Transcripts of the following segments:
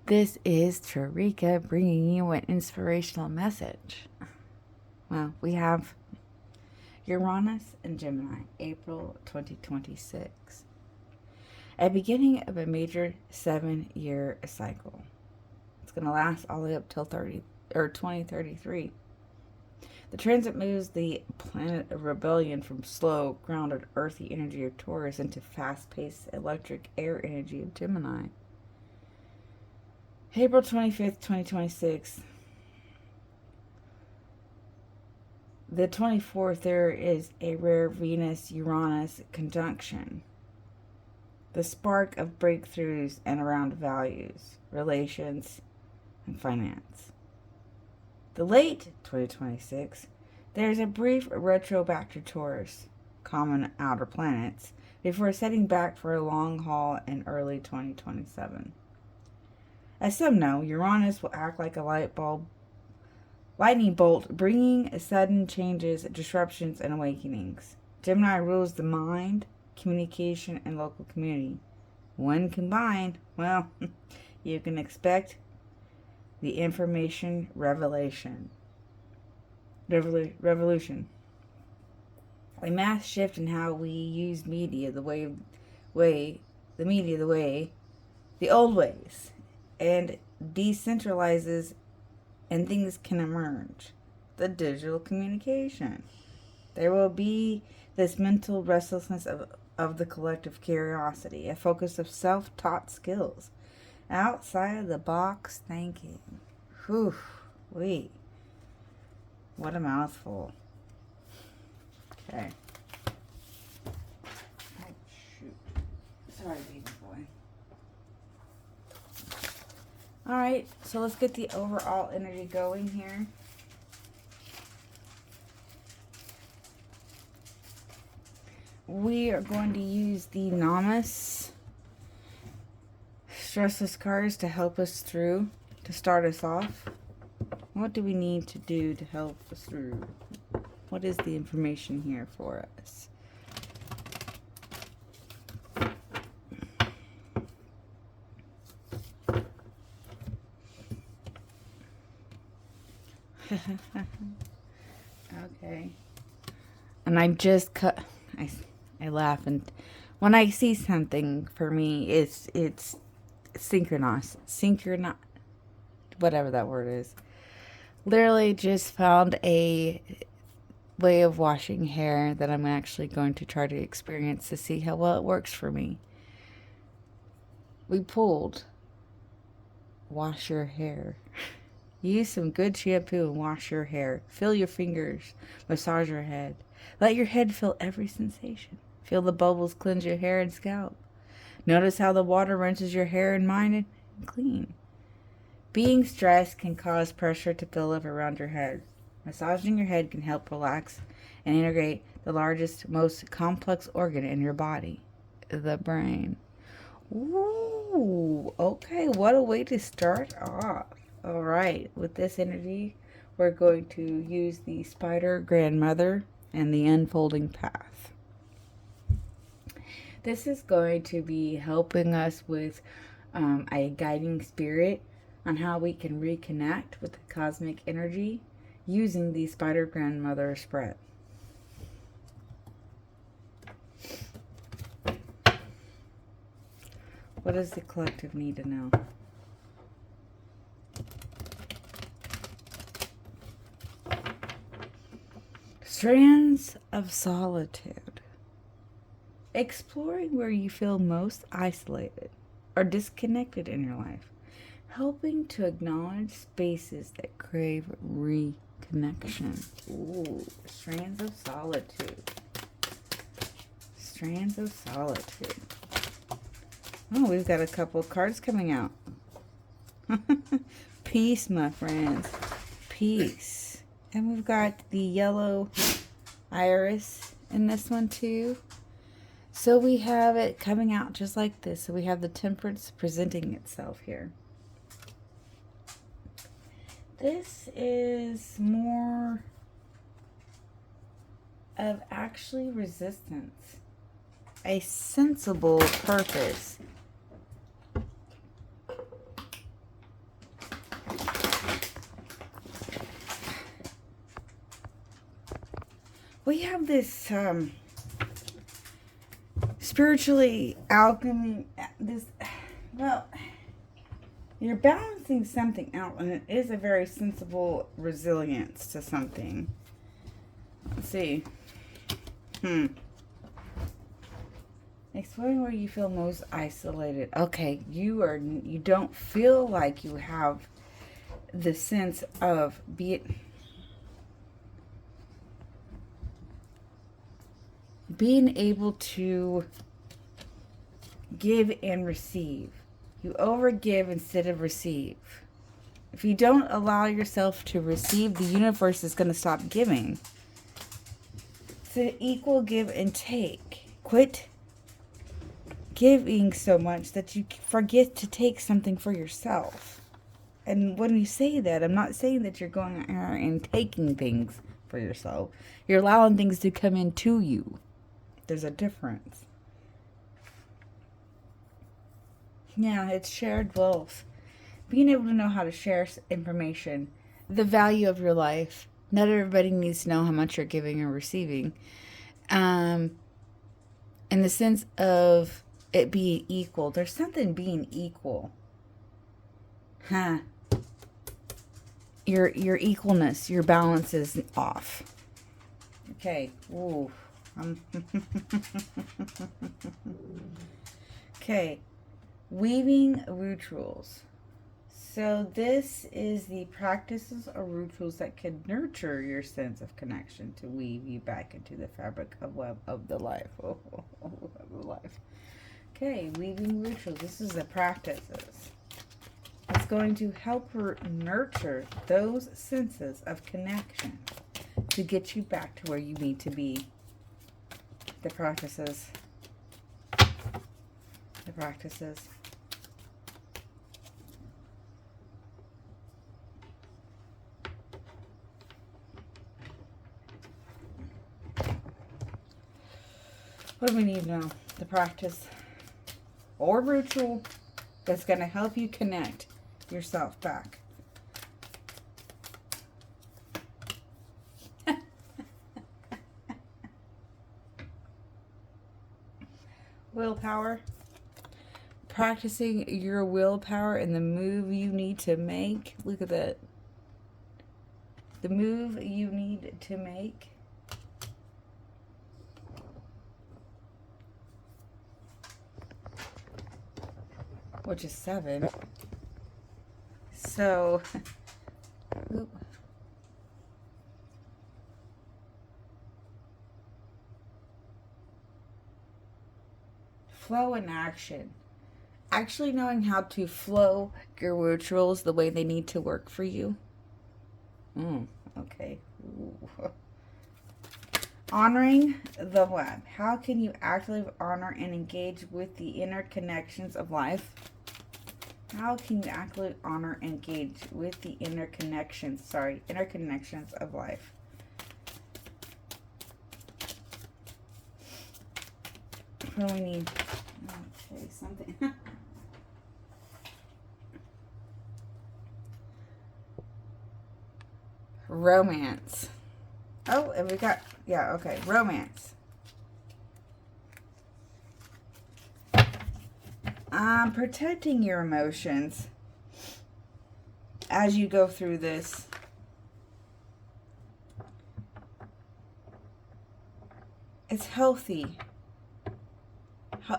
This is Tarika bringing you an inspirational message. Well, we have Uranus and Gemini, April 2026. A beginning of a major 7-year cycle. It's going to last all the way up till 2033. The transit moves the planet of rebellion from slow, grounded, earthy energy of Taurus into fast-paced electric air energy of Gemini. April 25th, 2026. The 24th, there is a rare Venus-Uranus conjunction. The spark of breakthroughs and around values, relations, and finance. The late 2026, there's a brief retro back to Taurus, common outer planets, before setting back for a long haul in early 2027. As some know, Uranus will act like a lightning bolt, bringing sudden changes, disruptions, and awakenings. Gemini rules the mind, communication, and local community. When combined, well, you can expect the information revolution. A mass shift in how we use media, the old ways, and decentralizes, and things can emerge. The digital communication. There will be this mental restlessness of the collective curiosity, a focus of self-taught skills, outside of the box thinking. Whew, wait. What a mouthful. Okay. Oh, shoot. Sorry, baby boy. Alright, so let's get the overall energy going here. We are going to use the Namas Stressless cards to help us through, to start us off. What do we need to do to help us through? What is the information here for us? Okay. And I just cut... I laugh, and when I see something, for me, it's synchronous, whatever that word is. Literally just found a way of washing hair that I'm actually going to try to experience to see how well it works for me. We pulled wash your hair. Use some good shampoo and wash your hair. Feel your fingers, massage your head. Let your head feel every sensation. Feel the bubbles cleanse your hair and scalp. Notice how the water rinses your hair and mind and clean. Being stressed can cause pressure to build up around your head. Massaging your head can help relax and integrate the largest, most complex organ in your body, the brain. Ooh, okay, what a way to start off. All right, with this energy, we're going to use the Spider Grandmother and the Unfolding Path. This is going to be helping us with a guiding spirit on how we can reconnect with the cosmic energy using the Spider Grandmother spread. What does the collective need to know? Strands of solitude. Exploring where you feel most isolated or disconnected in your life. Helping to acknowledge spaces that crave reconnection. Ooh, strands of solitude. Strands of solitude. Oh, we've got a couple of cards coming out. Peace, my friends. Peace. And we've got the yellow iris in this one too. So we have it coming out just like this. So we have the Temperance presenting itself here. This is more of actually resistance. a sensible purpose. We have this spiritually alchemy, well, you're balancing something out, and it is a very sensible resilience to something. Let's see. Explain where you feel most isolated. Okay, you don't feel like you have the sense of being able to give and receive. You overgive instead of receive. If you don't allow yourself to receive, the universe is going to stop giving. It's an equal give and take. Quit giving so much that you forget to take something for yourself. And when you say that, I'm not saying that you're going out here and taking things for yourself. You're allowing things to come into you. There's a difference. Yeah, it's shared wealth. Being able to know how to share information, the value of your life. Not everybody needs to know how much you're giving or receiving. In the sense of it being equal. There's something being equal. Your equalness, your balance is off. Okay. Ooh. Okay. Weaving rituals. So this is the practices or rituals that can nurture your sense of connection to weave you back into the fabric of web of the life. Of the life. Okay, weaving rituals. This is the practices. It's going to help her nurture those senses of connection to get you back to where you need to be. The practices. The practices. What do we need now? The practice or ritual that's going to help you connect yourself back. Willpower. Practicing your willpower and the move you need to make. Look at that. The move you need to make. Which is 7. So, flow in action. Actually knowing how to flow your rituals the way they need to work for you. Okay. Ooh. Honoring the web. How can you actively honor and engage with the inner connections of life? How can you actively honor and engage with the inner connections of life? What do we need? Okay, something. Romance. Oh, and we got, yeah, okay, romance. Protecting your emotions as you go through this. It's healthy.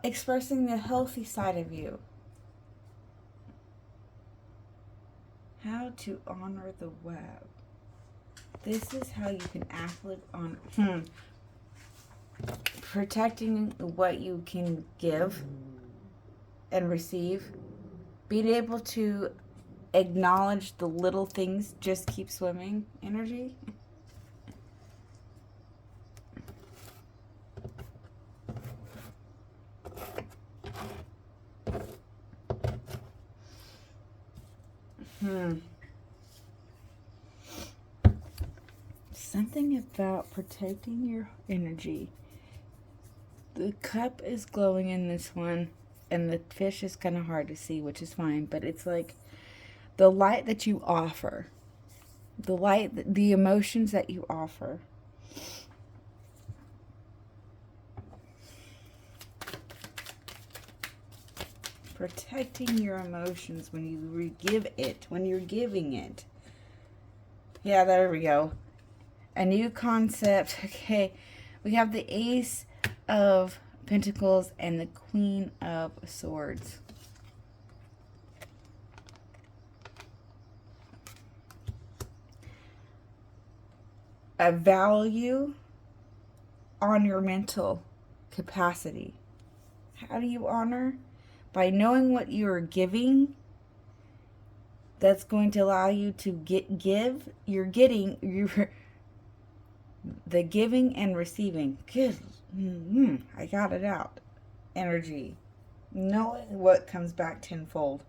Expressing the healthy side of you. How to honor the web. This is how you can actually honor. Protecting what you can give and receive. Being able to acknowledge the little things, just keep swimming energy. Something about protecting your energy. The cup is glowing in this one, and the fish is kind of hard to see, which is fine, but it's like the light that you offer, the light, the emotions that you offer. Protecting your emotions when you give it, when you're giving it. Yeah, there we go. A new concept. Okay, we have the Ace of Pentacles and the Queen of Swords. A value on your mental capacity. How do you honor? By knowing what you are giving, that's going to allow you to give. You're the giving and receiving. Good. I got it out. Energy. Knowing what comes back tenfold.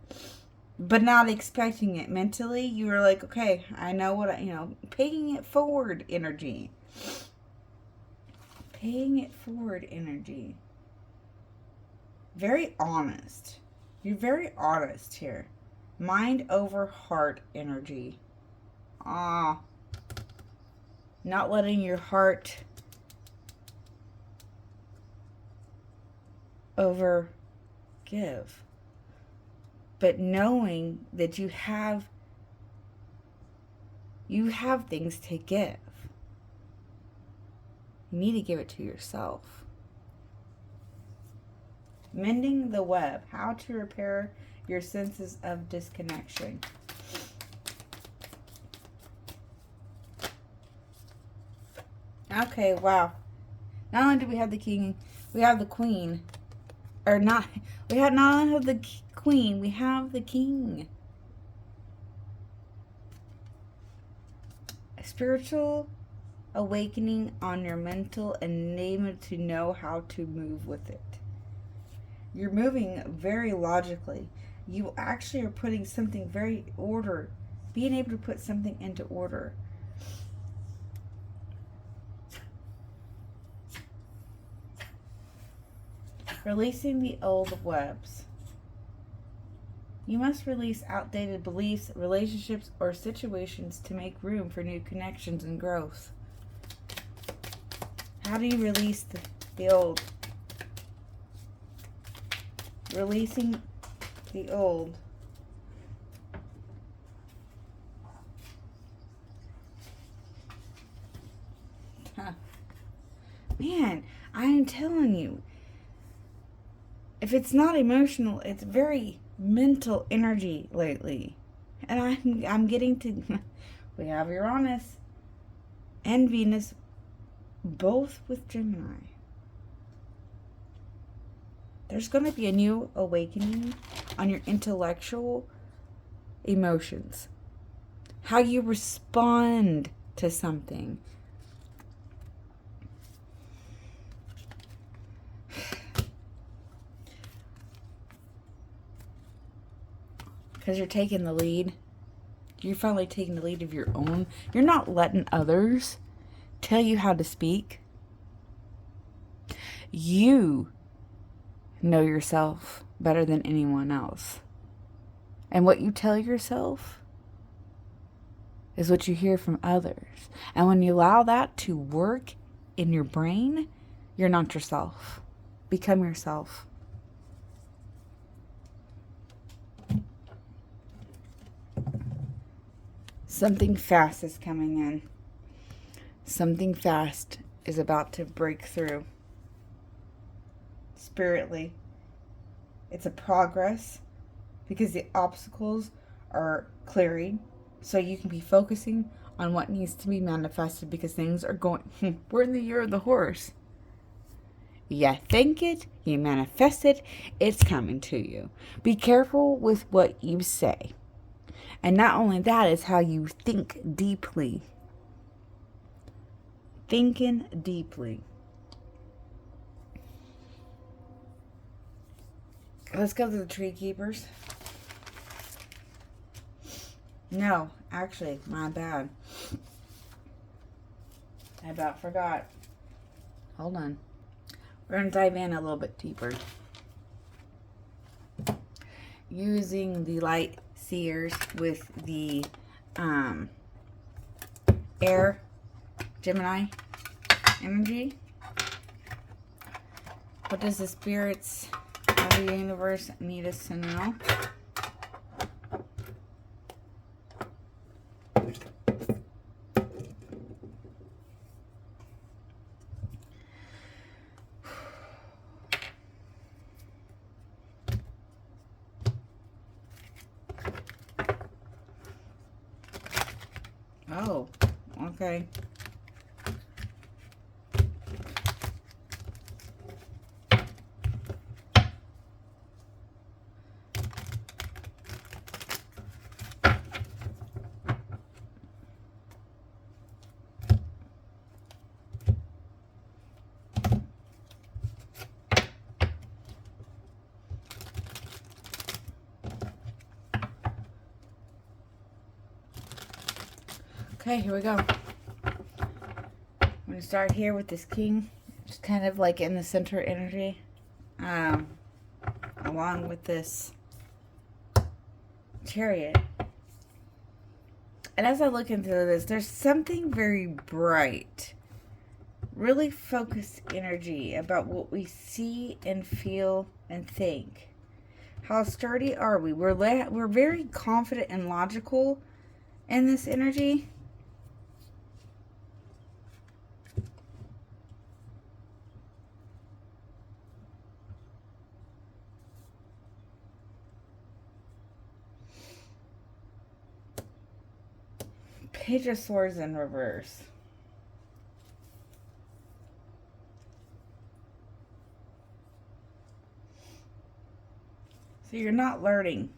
But not expecting it. Mentally, you are like, okay, I know what paying it forward energy. Paying it forward energy. Very honest. You're very honest here. Mind over heart energy. Not letting your heart over give. But knowing that you have things to give. You need to give it to yourself. Mending the web. How to repair your senses of disconnection. Okay, wow. Not only do we have the king, we have the queen. Or not, we have not only have the queen, we have the king. A spiritual awakening on your mental and able to know how to move with it. You're moving very logically. You actually are putting something very order, being able to put something into order. Releasing the old webs. You must release outdated beliefs, relationships, or situations to make room for new connections and growth. How do you release the old? Releasing the old. Man, I am telling you, if it's not emotional, it's very mental energy lately. And I'm getting to, we have Uranus and Venus both with Gemini. There's going to be a new awakening on your intellectual emotions. How you respond to something. Because you're taking the lead. You're finally taking the lead of your own. You're not letting others tell you how to speak. You know yourself better than anyone else. And what you tell yourself is what you hear from others. And when you allow that to work in your brain, you're not yourself. Become yourself. Something fast is coming in. Something fast is about to break through. Spiritly. It's a progress because the obstacles are clearing. So you can be focusing on what needs to be manifested because things are going. We're in the year of the horse. You think it, you manifest it, it's coming to you. Be careful with what you say. And not only that, is how you think deeply. Thinking deeply. Let's go to the tree keepers. No, actually, my bad. I about forgot. Hold on. We're going to dive in a little bit deeper. Using the light seers with the air Gemini energy. What does the spirits of the universe need us to know? Oh, okay. Okay, here we go. I'm going to start here with this king, just kind of like in the center energy, along with this chariot. And as I look into this, there's something very bright, really focused energy about what we see and feel and think. How sturdy are we? We're very confident and logical in this energy. Page of Swords in reverse. So you're not learning.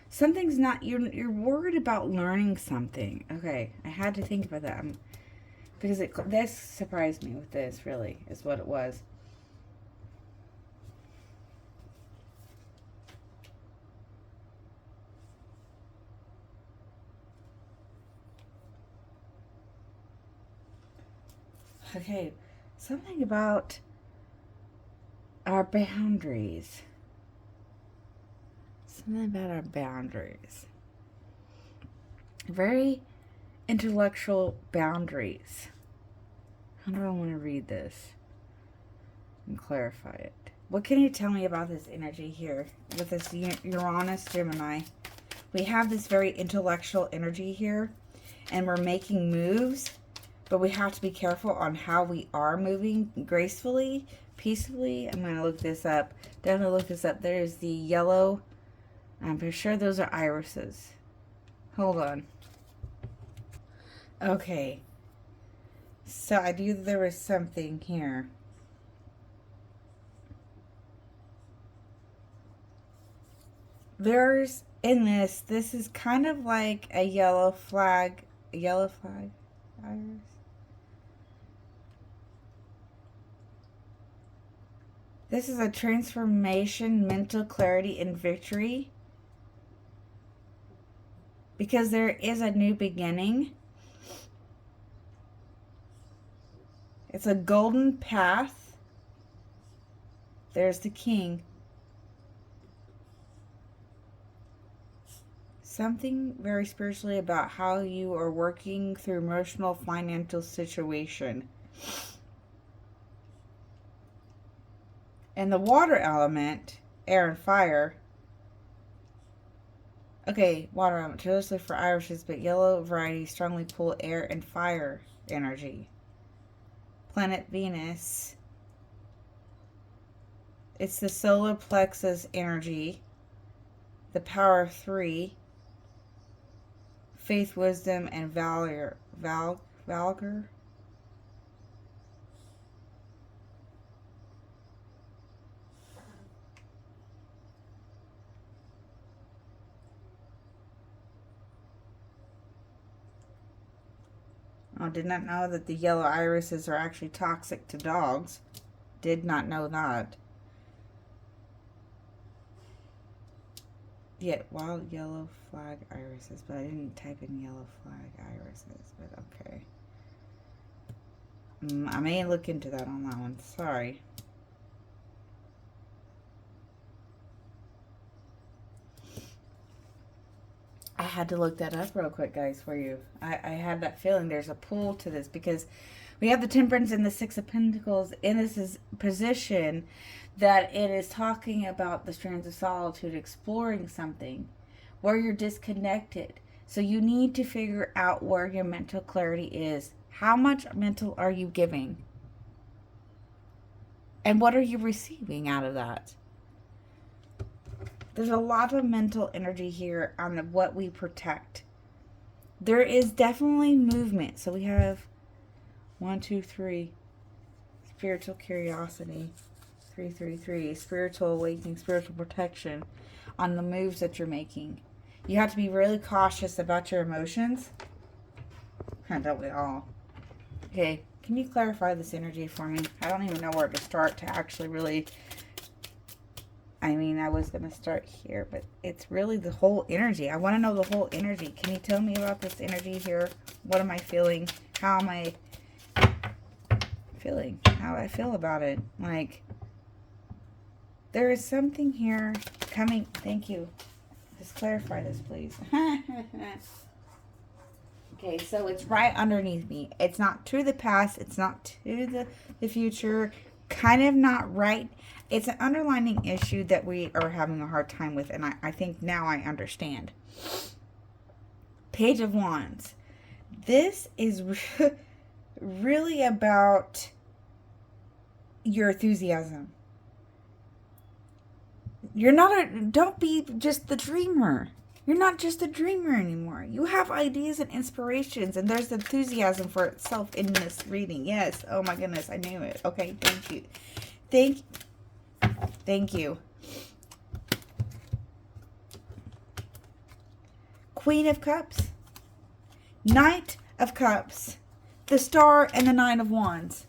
Something's not, you're worried about learning something. Okay, I had to think about that. Because this surprised me with this, really, is what it was. Okay, something about our boundaries. Something about our boundaries. Very intellectual boundaries. How do I want to read this and clarify it? What can you tell me about this energy here with this Uranus Gemini? We have this very intellectual energy here, and we're making moves, but we have to be careful on how we are moving gracefully, peacefully. I'm going to look this up. Definitely look this up. There's the yellow. I'm pretty sure those are irises. Hold on. Okay. So I knew there was something here. There's, in this is kind of like a yellow flag iris. This is a transformation, mental clarity, and victory. Because there is a new beginning. It's a golden path. There's the king. Something very spiritually about how you are working through emotional, financial situation. And the water element, air and fire. Okay, water element, traditionally for irises, but yellow varieties strongly pull air and fire energy. Planet Venus. It's the solar plexus energy. The power of 3. Faith, wisdom, and valor. Valor? I did not know that the yellow irises are actually toxic to dogs. Did not know that. Yeah, wild yellow flag irises, but I didn't type in yellow flag irises, but okay. I may look into that on that one. Sorry. had to look that up real quick, guys, for you. I had that feeling there's a pull to this because we have the Temperance and the Six of Pentacles in this position that it is talking about the strands of solitude, exploring something where you're disconnected. So you need to figure out where your mental clarity is. How much mental are you giving? And what are you receiving out of that? There's a lot of mental energy here on what we protect. There is definitely movement. So we have 1, 2, 3. Spiritual curiosity. 3, 3, 3. Spiritual awakening, spiritual protection on the moves that you're making. You have to be really cautious about your emotions. Don't we all? Okay, can you clarify this energy for me? I don't even know where to start to actually really... I mean, I was going to start here, but it's really the whole energy. I want to know the whole energy. Can you tell me about this energy here? What am I feeling? How am I feeling? How I feel about it? Like, there is something here coming. Thank you. Just clarify this, please. Okay, so it's right underneath me. It's not to the past. It's not to the future. Kind of not right. It's an underlying issue that we are having a hard time with, and I think now I understand. Page of Wands. This is really about your enthusiasm. You're not don't be just the dreamer. You're not just a dreamer anymore. You have ideas and inspirations, and there's enthusiasm for itself in this reading. Yes. Oh my goodness, I knew it. Okay, thank you. Thank you. Queen of Cups. Knight of Cups. The Star and the Nine of Wands.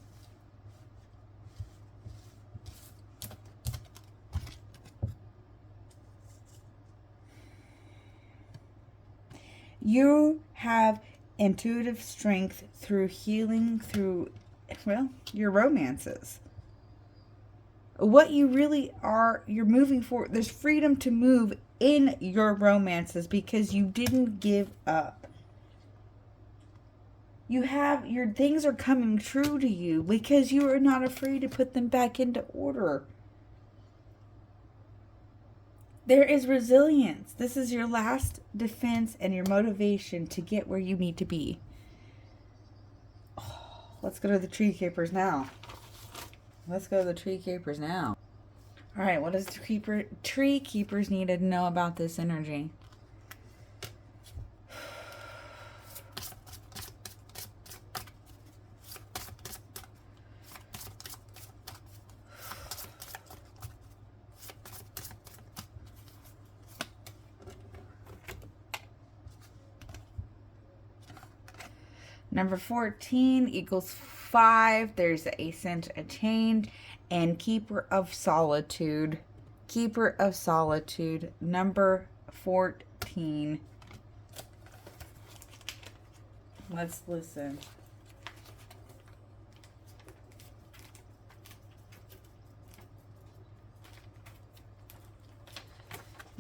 You have intuitive strength through healing, through, well, your romances. What you really are, you're moving forward. There's freedom to move in your romances because you didn't give up. You have, your things are coming true to you because you are not afraid to put them back into order. There is resilience. This is your last defense and your motivation to get where you need to be. Oh, let's go to the Tree Keepers now. Let's go to the Tree Keepers now. All right, what does the Tree Keepers need to know about this energy? Number 14 equals 5. There's a sense of change. And Keeper of Solitude. Keeper of Solitude. Number 14. Let's listen.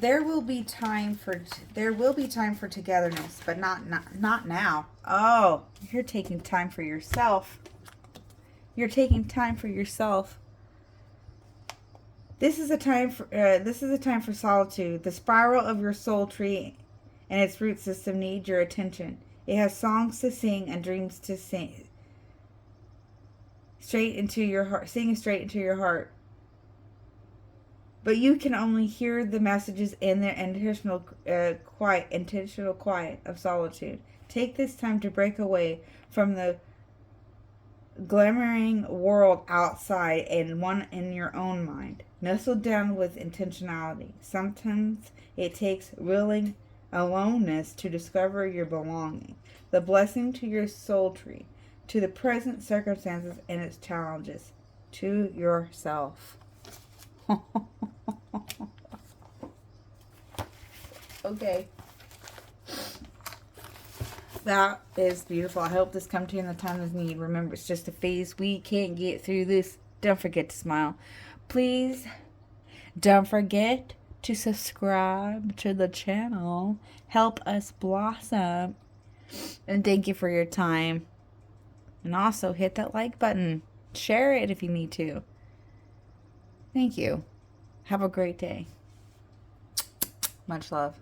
There will be time for togetherness, but not now. Oh, you're taking time for yourself. You're taking time for yourself. This is a time for solitude. The spiral of your soul tree and its root system need your attention. It has songs to sing and dreams to sing. Straight into your heart, singing straight into your heart. But you can only hear the messages in their intentional quiet of solitude. Take this time to break away from the glamoring world outside and one in your own mind. Nestle down with intentionality. Sometimes it takes willing aloneness to discover your belonging. The blessing to your soul tree, to the present circumstances and its challenges, to yourself. Okay. That is beautiful. I hope this comes to you in the time of need. Remember, it's just a phase. We can't get through this. Don't forget to smile. Please, don't forget to subscribe to the channel. Help us blossom. And thank you for your time. And also hit that like button. Share it if you need to. Thank you. Have a great day. Much love.